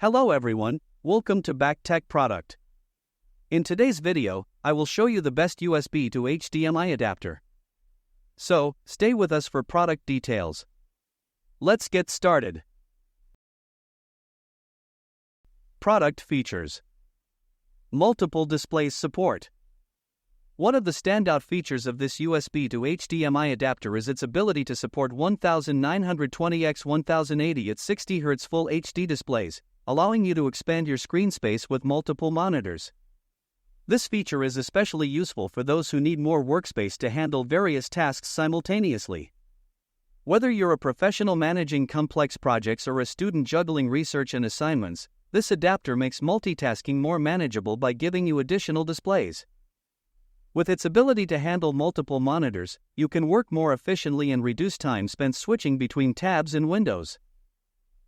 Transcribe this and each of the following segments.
Hello everyone, welcome to Back Tech Product. In today's video, I will show you the best USB to HDMI adapter. So, stay with us for product details. Let's get started. Product features. Multiple displays support. One of the standout features of this USB to HDMI adapter is its ability to support 1920x1080 at 60 Hz Full HD displays, allowing you to expand your screen space with multiple monitors. This feature is especially useful for those who need more workspace to handle various tasks simultaneously. Whether you're a professional managing complex projects or a student juggling research and assignments, this adapter makes multitasking more manageable by giving you additional displays. With its ability to handle multiple monitors, you can work more efficiently and reduce time spent switching between tabs and windows.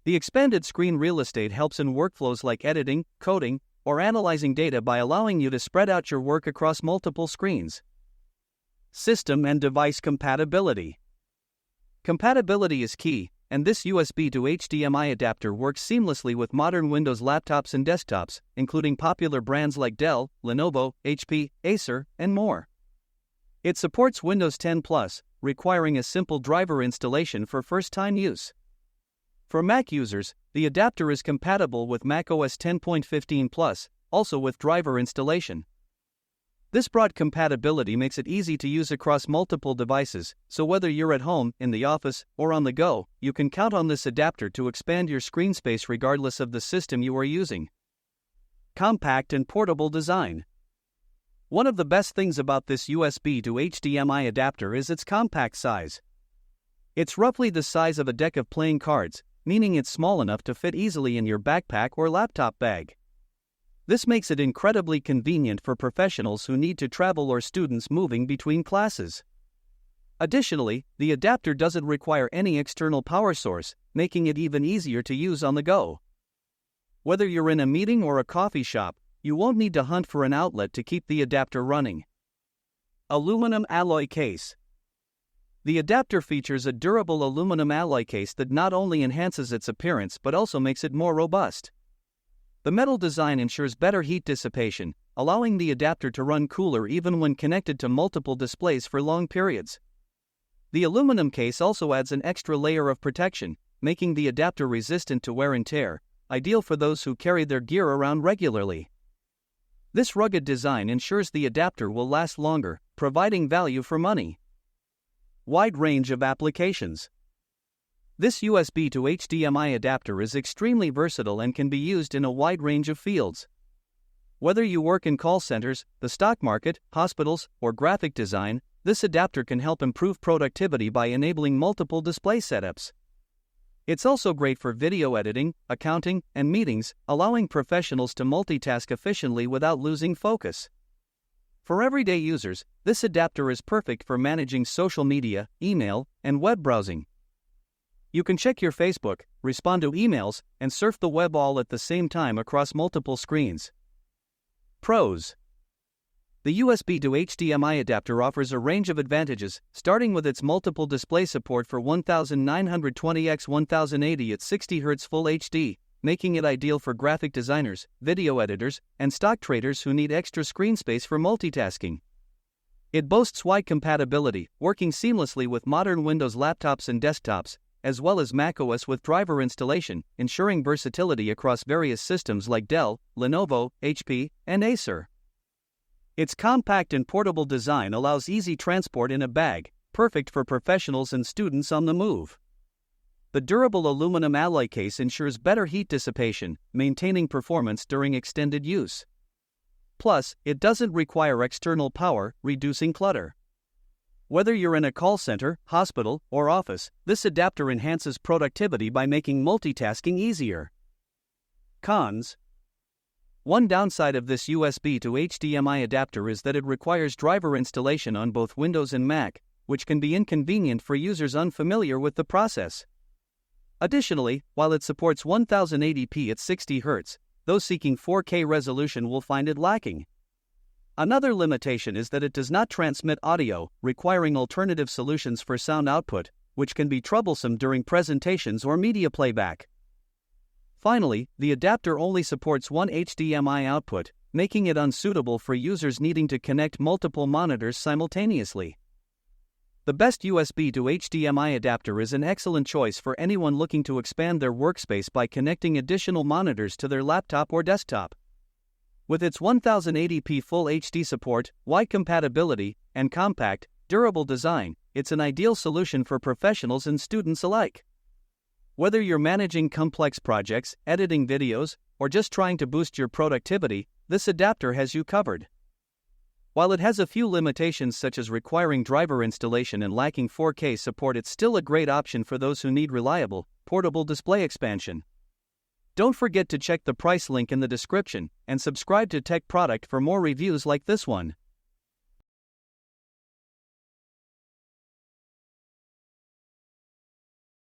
The expanded screen real estate helps in workflows like editing, coding, or analyzing data by allowing you to spread out your work across multiple screens. System and device compatibility. Compatibility is key, and this USB to HDMI adapter works seamlessly with modern Windows laptops and desktops, including popular brands like Dell, Lenovo, HP, Acer, and more. It supports Windows 10 Plus, requiring a simple driver installation for first-time use. For Mac users, the adapter is compatible with macOS 10.15 Plus, also with driver installation. This broad compatibility makes it easy to use across multiple devices, so whether you're at home, in the office, or on the go, you can count on this adapter to expand your screen space regardless of the system you are using. Compact and portable design. One of the best things about this USB to HDMI adapter is its compact size. It's roughly the size of a deck of playing cards, meaning it's small enough to fit easily in your backpack or laptop bag. This makes it incredibly convenient for professionals who need to travel or students moving between classes. Additionally, the adapter doesn't require any external power source, making it even easier to use on the go. Whether you're in a meeting or a coffee shop, you won't need to hunt for an outlet to keep the adapter running. Aluminum alloy case. The adapter features a durable aluminum alloy case that not only enhances its appearance but also makes it more robust. The metal design ensures better heat dissipation, allowing the adapter to run cooler even when connected to multiple displays for long periods. The aluminum case also adds an extra layer of protection, making the adapter resistant to wear and tear, ideal for those who carry their gear around regularly. This rugged design ensures the adapter will last longer, providing value for money. Wide range of applications. This USB to HDMI adapter is extremely versatile and can be used in a wide range of fields. Whether you work in call centers, the stock market, hospitals, or graphic design, this adapter can help improve productivity by enabling multiple display setups. It's also great for video editing, accounting, and meetings, allowing professionals to multitask efficiently without losing focus. For everyday users, this adapter is perfect for managing social media, email, and web browsing. You can check your Facebook, respond to emails, and surf the web all at the same time across multiple screens. Pros. The USB to HDMI adapter offers a range of advantages, starting with its multiple display support for 1920x1080 at 60 Hz Full HD, making it ideal for graphic designers, video editors, and stock traders who need extra screen space for multitasking. It boasts wide compatibility, working seamlessly with modern Windows laptops and desktops, as well as macOS with driver installation, ensuring versatility across various systems like Dell, Lenovo, HP, and Acer. Its compact and portable design allows easy transport in a bag, perfect for professionals and students on the move. The durable aluminum alloy case ensures better heat dissipation, maintaining performance during extended use. Plus, it doesn't require external power, reducing clutter. Whether you're in a call center, hospital, or office, this adapter enhances productivity by making multitasking easier. Cons. One downside of this USB to HDMI adapter is that it requires driver installation on both Windows and Mac, which can be inconvenient for users unfamiliar with the process. Additionally, while it supports 1080p at 60 Hz, those seeking 4K resolution will find it lacking. Another limitation is that it does not transmit audio, requiring alternative solutions for sound output, which can be troublesome during presentations or media playback. Finally, the adapter only supports one HDMI output, making it unsuitable for users needing to connect multiple monitors simultaneously. The best USB to HDMI adapter is an excellent choice for anyone looking to expand their workspace by connecting additional monitors to their laptop or desktop. With its 1080p Full HD support, wide compatibility, and compact, durable design, it's an ideal solution for professionals and students alike. Whether you're managing complex projects, editing videos, or just trying to boost your productivity, this adapter has you covered. While it has a few limitations such as requiring driver installation and lacking 4K support, it's still a great option for those who need reliable, portable display expansion. Don't forget to check the price link in the description and subscribe to Tech Product for more reviews like this one.